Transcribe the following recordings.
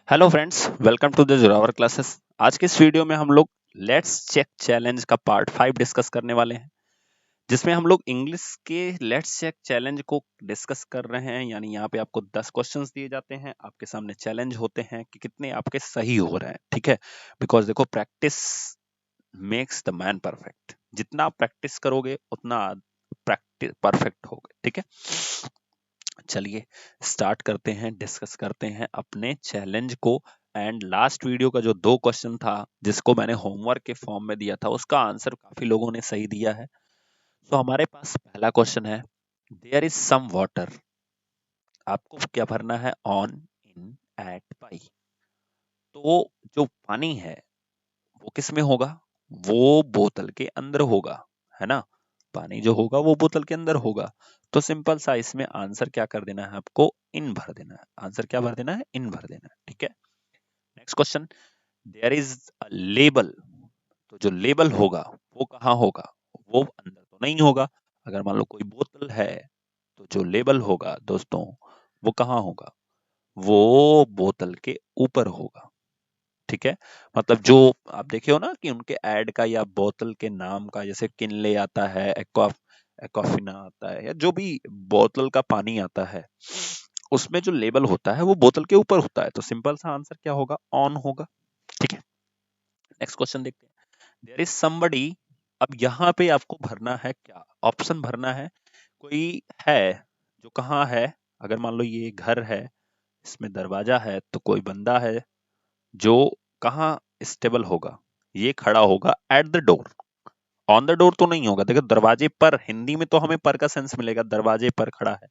Hello friends, welcome to the Zorawar classes. आज के इस वीडियो में हम लोग लेट्स चेक चैलेंज का पार्ट 5 डिस्कस करने वाले हैं, जिसमें हम लोग इंग्लिश के लेट्स चेक चैलेंज को डिस्कस कर रहे हैं। यानी यहाँ पे आपको 10 क्वेश्चंस दिए जाते हैं, आपके सामने चैलेंज होते हैं कि कितने आपके सही हो रहे हैं। ठीक है, बिकॉज देखो, practice makes the man perfect. जितना आप प्रैक्टिस करोगे उतना प्रैक्टिस परफेक्ट होगे। ठीक है, चलिए स्टार्ट करते हैं, डिस्कस करते हैं अपने चैलेंज को। एंड लास्ट वीडियो का जो 2 क्वेश्चन था, जिसको मैंने होमवर्क के फॉर्म में दिया था, उसका आंसर काफी लोगों ने सही दिया है। तो हमारे पास पहला क्वेश्चन है, देयर इज सम वाटर। आपको क्या भरना है? On, in, at, by. तो जो पानी है वो किस में होगा? वो बोतल के अंदर होगा, है ना। पानी जो होगा वो बोतल के अंदर होगा। तो सिंपल सा इसमें आंसर क्या कर देना है आपको? इन भर देना है। आंसर क्या भर देना है? इन भर देना है। ठीक है, next question, there is a label. तो जो लेबल होगा वो कहाँ होगा? वो अंदर तो नहीं होगा। अगर मान लो कोई बोतल है, तो जो लेबल होगा दोस्तों, वो कहाँ होगा? वो बोतल के ऊपर होगा। ठीक है, मतलब जो आप देखे हो ना कि उनके ऐड का या बोतल के नाम का, जैसे किनले आता है, एक्वाफिना आता है, या जो भी बोतल का पानी आता है, उसमें जो लेबल होता है वो बोतल के ऊपर होता है। तो सिंपल सा आंसर क्या होगा? ऑन होगा। ठीक है, नेक्स्ट क्वेश्चन देखते हैं, देयर इज समबडी। अब यहाँ पे आपको भरना है क्या? ऑप्शन भरना है। कोई है जो कहाँ है? अगर मान लो ये घर है, इसमें दरवाजा है, तो कोई बंदा है जो कहाँ स्टेबल होगा? ये खड़ा होगा eight the door. On the door तो नहीं होगा। देखो, दरवाजे पर, हिंदी में तो हमें पर का सेंस मिलेगा, दरवाजे पर खड़ा है,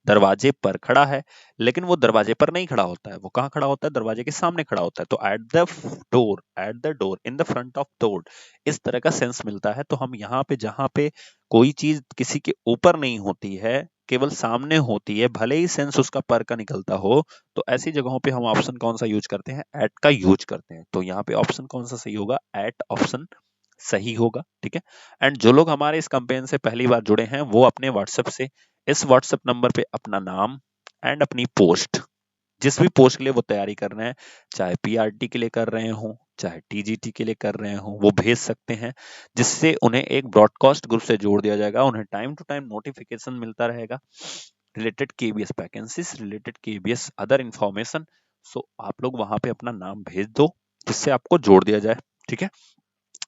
दरवाजे पर खड़ा है। लेकिन वो दरवाजे पर नहीं खड़ा होता है, वो कहाँ खड़ा होता है? दरवाजे के सामने खड़ा होता है। तो eight the door, eight the door, in the front of door, इस तरह का सेंस मिलता है। तो हम यहाँ पे, जहां पे कोई चीज किसी के ऊपर नहीं होती है, केवल सामने होती है, भले ही सेंस उसका पर का निकलता हो, तो ऐसी जगहों पे हम ऑप्शन कौन सा यूज करते हैं? एट का यूज करते हैं। तो यहाँ पे ऑप्शन कौन सा सही होगा? एट ऑप्शन सही होगा। ठीक है, एंड जो लोग हमारे इस कैंपेन से पहली बार जुड़े हैं, वो अपने व्हाट्सएप से इस व्हाट्सएप नंबर पे अपना नाम एंड अपनी पोस्ट, जिस भी पोस्ट के लिए वो तैयारी कर रहे हैं, चाहे पीआरटी के लिए कर रहे हो, चाहे टीजीटी के लिए कर रहे हो, वो भेज सकते हैं, जिससे उन्हें एक ब्रॉडकास्ट ग्रुप से जोड़ दिया जाएगा। उन्हें टाइम टू टाइम नोटिफिकेशन मिलता रहेगा, related KBS vacancies, related KBS other information. So आप लोग वहां पे अपना नाम भेज दो, जिससे आपको जोड़ दिया जाए। ठीक है,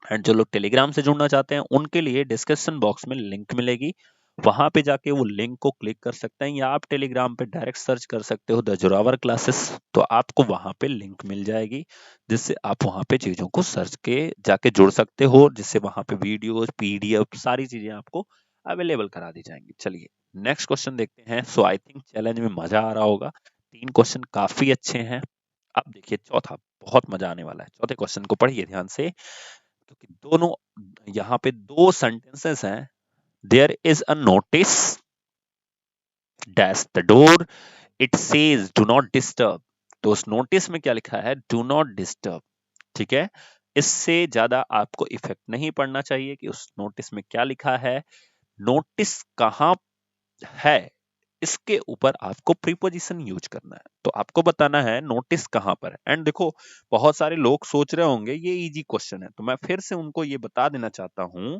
एंड जो लोग टेलीग्राम से जुड़ना चाहते हैं, उनके लिए डिस्क्रिप्शन बॉक्स में लिंक मिलेगी, वहां पे जाके वो लिंक को क्लिक कर सकते हैं, या आप टेलीग्राम पे डायरेक्ट सर्च कर सकते हो द जोरावर क्लासेस, तो आपको वहां पे लिंक मिल जाएगी, जिससे आप वहां पे चीजों को सर्च के जाके जुड़ सकते हो, जिससे वहां पे वीडियोस, पीडीएफ, सारी चीजें आपको अवेलेबल करा दी जाएंगी। चलिए नेक्स्ट क्वेश्चन देखते हैं। सो आई थिंक चैलेंज में मजा आ रहा होगा, 3 क्वेश्चन काफी अच्छे हैं। अब देखिए चौथा, बहुत मजा आने वाला है। चौथे क्वेश्चन को पढ़िए ध्यान से, क्योंकि दोनों, यहाँ पे 2 सेंटेंसेस हैं। There is a notice dash the door, it says do not disturb. तो उस नोटिस में क्या लिखा है? Do not disturb. ठीक है, इससे ज्यादा आपको इफेक्ट नहीं पड़ना चाहिए कि उस नोटिस में क्या लिखा है। नोटिस कहाँ है, इसके ऊपर आपको प्रीपोजिशन यूज करना है। तो आपको बताना है नोटिस कहां पर है। एंड देखो, बहुत सारे लोग सोच रहे होंगे ये इजी क्वेश्चन है, तो मैं फिर से उनको ये बता देना चाहता हूं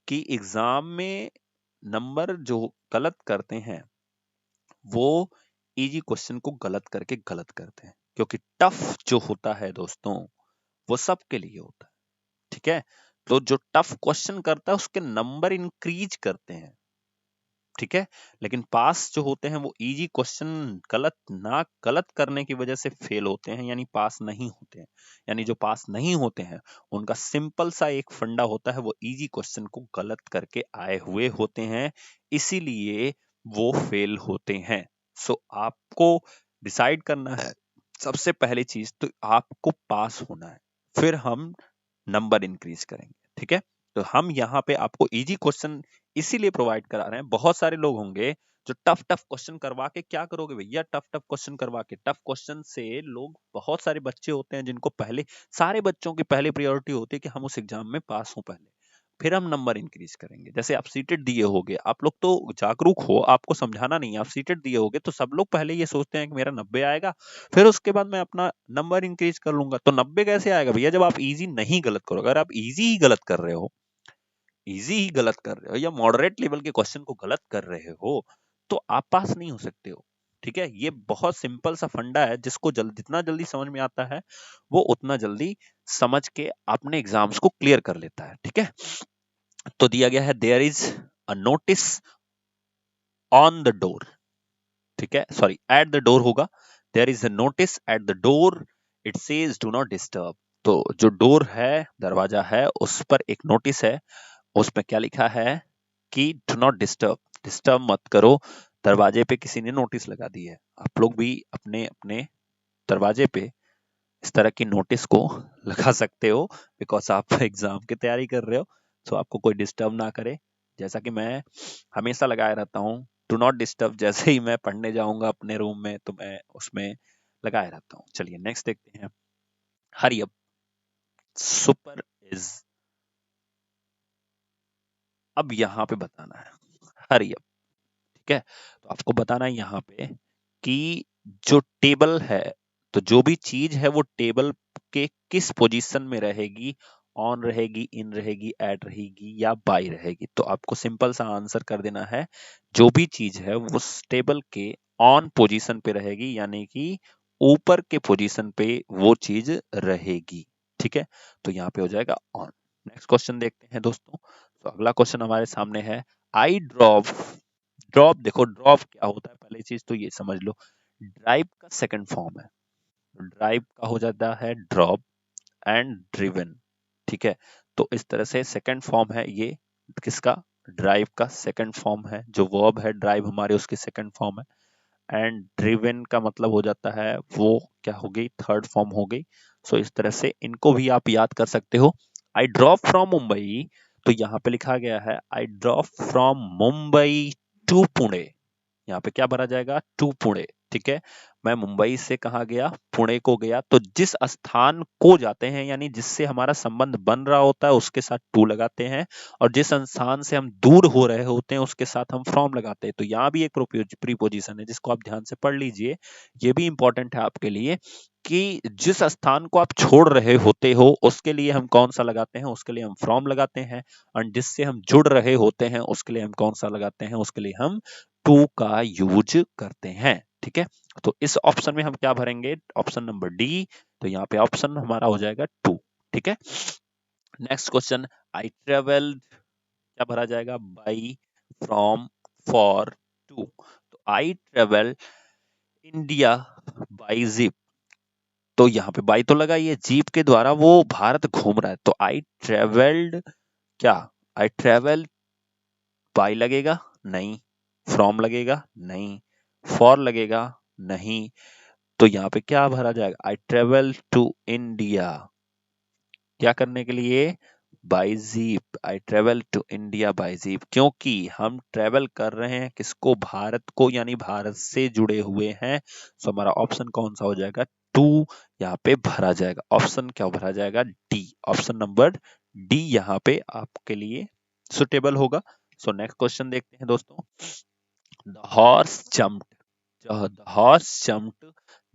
कि एग्जाम में नंबर जो गलत करते हैं, वो इजी क्वेश्चन को गलत करके गलत करते हैं, क्योंकि टफ जो होता है दोस्तों, वो सबके लिए होता है। ठीक है, तो जो टफ क्वेश्चन करता है उसके नंबर इंक्रीज करते हैं। ठीक है, लेकिन पास जो होते हैं वो इजी क्वेश्चन गलत करने की वजह से फेल होते हैं, यानी पास नहीं होते हैं। यानी जो पास नहीं होते हैं, उनका सिंपल सा एक फंडा होता है, वो इजी क्वेश्चन को गलत करके आए हुए होते हैं, इसीलिए वो फेल होते हैं। सो आपको डिसाइड करना है, सबसे पहली चीज तो आपको पास होना है, फिर हम नंबर इंक्रीज करेंगे। ठीक है, तो हम यहाँ पे आपको इजी क्वेश्चन इसीलिए प्रोवाइड करा रहे हैं। बहुत सारे लोग होंगे जो टफ टफ क्वेश्चन करवा के क्या करोगे भैया? टफ टफ क्वेश्चन करवा के, टफ क्वेश्चन से लोग, बहुत सारे बच्चे होते हैं जिनको पहले, सारे बच्चों की पहले प्रायोरिटी होती है कि हम उस एग्जाम में पास हों पहले। फिर हम नंबर इंक्रीज करेंगे। जैसे आप सीटेड दिए होगे, आप लोग तो जागरूक हो, आपको समझाना नहीं है, आप सीटेड दिए होगे तो सब लोग पहले ये सोचते हैं कि मेरा 90 आएगा, फिर उसके बाद मैं अपना नंबर इंक्रीज कर लूंगा। तो 90 कैसे आएगा भैया, जब आप इजी नहीं गलत करो। अगर आप इजी ही गलत कर रहे हो, इजी ही गलत कर रहे हो या मॉडरेट लेवल के क्वेश्चन को गलत कर रहे हो, तो आप पास नहीं हो सकते हो। ठीक है, ये बहुत सिंपल सा फंडा है, जिसको जितना जल्दी समझ में आता है वो उतना जल्दी समझ के अपने एग्जाम्स को क्लियर कर लेता है। ठीक है, तो दिया गया है there is a notice on the door. ठीक है, सॉरी एट द डोर होगा। There is a notice at the door, it says do not disturb. तो जो डोर है, दरवाजा है, उस पर एक नोटिस है, उसमें क्या लिखा है कि डू नॉट डिस्टर्ब, डिस्टर्ब मत करो। दरवाजे पे किसी ने नोटिस लगा दी है, आप लोग भी अपने अपने दरवाजे पे इस तरह की नोटिस को लगा सकते हो, बिकॉज आप एग्जाम की तैयारी कर रहे हो, तो आपको कोई डिस्टर्ब ना करे। जैसा कि मैं हमेशा लगाए रहता हूँ, डू नॉट डिस्टर्ब, जैसे ही मैं पढ़ने जाऊंगा अपने रूम में तो मैं उसमें लगाए रहता हूँ। चलिए नेक्स्ट देखते हैं। हरी अप, सुपर इज, अब यहाँ पे बताना है हरी अप। ठीक है, तो आपको बताना है यहाँ पे कि जो टेबल है, तो जो भी चीज है वो टेबल के किस पोजीशन में रहेगी, ऑन रहेगी, इन रहेगी, एट रहेगी या बाई रहेगी। तो आपको सिंपल सा आंसर कर देना है, जो भी चीज है वो उस टेबल के ऑन पोजीशन पे रहेगी, यानी कि ऊपर के पोजीशन पे वो चीज रहेगी। ठीक है, तो यहाँ पे हो जाएगा ऑन। नेक्स्ट क्वेश्चन देखते हैं दोस्तों। तो अगला क्वेश्चन हमारे सामने है, आई ड्रॉप, ड्रॉप देखो ड्रॉप क्या होता है, पहली चीज तो ये समझ लो, ड्राइव का सेकंड फॉर्म है। ड्राइव का हो जाता है ड्रॉप एंड ड्रिवन। ठीक है, तो इस तरह से सेकंड फॉर्म है ये किसका, ड्राइव का सेकंड फॉर्म है। जो वर्ब है ड्राइव हमारे, उसकी सेकंड फॉर्म है। एंड ड्रिवन का मतलब हो जाता है वो क्या हो गई, थर्ड फॉर्म हो गई। सो इस तरह से इनको भी आप याद कर सकते हो। आई ड्रॉप फ्रॉम मुंबई, तो यहाँ पे लिखा गया है I drop from Mumbai to Pune. यहाँ पे क्या भरा जाएगा, टू पुणे। ठीक है, मैं मुंबई से कहा गया, पुणे को गया। तो जिस स्थान को जाते हैं, यानी जिससे हमारा संबंध बन रहा होता है, उसके साथ टू लगाते हैं, और जिस स्थान से हम दूर हो रहे होते हैं उसके साथ हम फ्रॉम लगाते हैं। तो यहाँ भी एक प्रीपोजिशन है, जिसको आप ध्यान से पढ़ लीजिए, ये भी इंपॉर्टेंट है आपके लिए, कि जिस स्थान को आप छोड़ रहे होते हो उसके लिए हम कौन सा लगाते हैं, उसके लिए हम फ्रॉम लगाते हैं। और जिससे हम जुड़ रहे होते हैं उसके लिए हम कौन सा लगाते हैं, उसके लिए हम टू का यूज करते हैं। ठीक है, तो इस ऑप्शन में हम क्या भरेंगे, ऑप्शन नंबर डी। तो यहाँ पे ऑप्शन हमारा हो जाएगा टू। ठीक है, नेक्स्ट क्वेश्चन, आई ट्रेवल्ड, क्या भरा जाएगा, बाई, फ्रॉम, फॉर, टू। तो I travel India by jeep. तो यहाँ पे बाई तो लगा, ये जीप के द्वारा वो भारत घूम रहा है। तो आई ट्रेवल्ड, क्या आई ट्रेवल बाई लगेगा, नहीं। फ्रॉम लगेगा, नहीं। फॉर लगेगा, नहीं। तो यहाँ पे क्या भरा जाएगा, आई ट्रेवल टू इंडिया, क्या करने के लिए, by jeep. I travel to India by jeep, क्योंकि हम ट्रेवल कर रहे हैं किसको, भारत को, यानी भारत से जुड़े हुए हैं। सो हमारा ऑप्शन कौन सा हो जाएगा, टू यहाँ पे भरा जाएगा। ऑप्शन क्या भरा जाएगा, डी, ऑप्शन नंबर डी यहाँ पे आपके लिए सुटेबल होगा। सो नेक्स्ट क्वेश्चन देखते हैं दोस्तों। The horse jumped, the horse jumped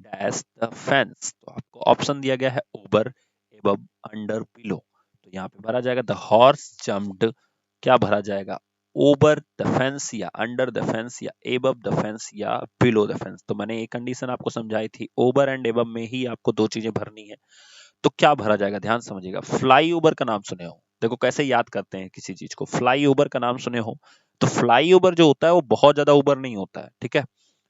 dash the fence. तो आपको ऑप्शन दिया गया है ओवर, एबव, अंडर, बिलो। तो यहाँ पे भरा जाएगा द हॉर्स जम्प्ड, क्या भरा जाएगा, ओवर द फेंस या अंडर द फेंस या एबव द फेंस या बिलो द फेंस। तो मैंने एक कंडीशन आपको समझाई थी, ओवर एंड एबव में ही आपको दो चीजें भरनी है। तो क्या भरा जाएगा, ध्यान समझिएगा। फ्लाई ओवर का नाम सुने हो, देखो कैसे याद करते हैं किसी चीज को, फ्लाई ओवर का नाम सुने हो, तो फ्लाई ओवर जो होता है वो बहुत ज्यादा ऊपर नहीं होता है। ठीक है,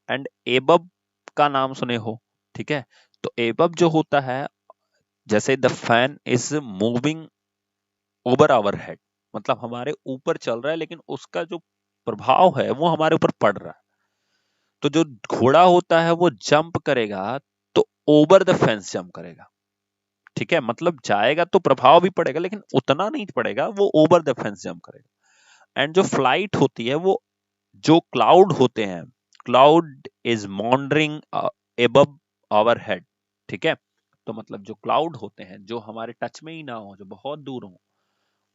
एंड एबब का नाम सुने हो। ठीक है, तो एबब जो होता है, जैसे the fan is moving over our head, मतलब हमारे ऊपर चल रहा है लेकिन उसका जो प्रभाव है वो हमारे ऊपर पड़ रहा है। तो जो घोड़ा होता है वो जंप करेगा, तो ओवर द फेंस जंप करेगा। ठीक है, मतलब जाएगा तो प्रभाव भी पड़ेगा लेकिन उतना नहीं पड़ेगा, वो ओवर द फेंस जंप करेगा। एंड जो फ्लाइट होती है वो, जो क्लाउड होते हैं, cloud is wandering above our head. ठीक है, तो मतलब जो क्लाउड होते हैं जो हमारे टच में ही ना हो, जो बहुत दूर हो,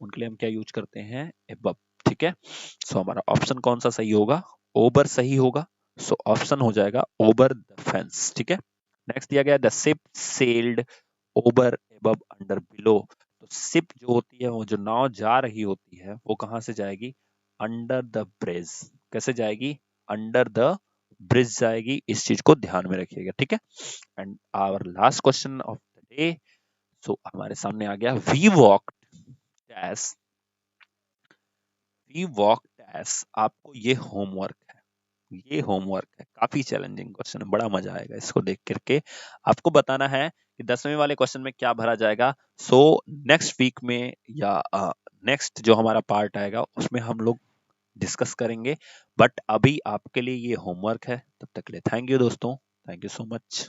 उनके लिए हम क्या यूज करते हैं, एबव। ठीक है, सो हमारा ऑप्शन कौन सा सही होगा, ओवर सही होगा। सो ऑप्शन हो जाएगा ओवर द फेंस। ठीक है, नेक्स्ट दिया गया the ship sailed over above under below. तो शिप जो होती है, वो जो नाव जा रही होती है, वो कहां से जाएगी, अंडर द ब्रिज। कैसे जाएगी, अंडर द ब्रिज जाएगी। इस चीज को ध्यान में रखिएगा। ठीक है, and our last question of the day, so हमारे सामने आ गया, we walk S, we walk S. आपको ये होमवर्क है, ये होमवर्क है, काफी चैलेंजिंग क्वेश्चन है, बड़ा मजा आएगा इसको देख करके। आपको बताना है कि 10वें वाले क्वेश्चन में क्या भरा जाएगा। सो नेक्स्ट वीक में या नेक्स्ट जो हमारा पार्ट आएगा उसमें हम लोग डिस्कस करेंगे। बट अभी आपके लिए ये होमवर्क है। तब तक के लिए थैंक यू दोस्तों, थैंक यू सो मच।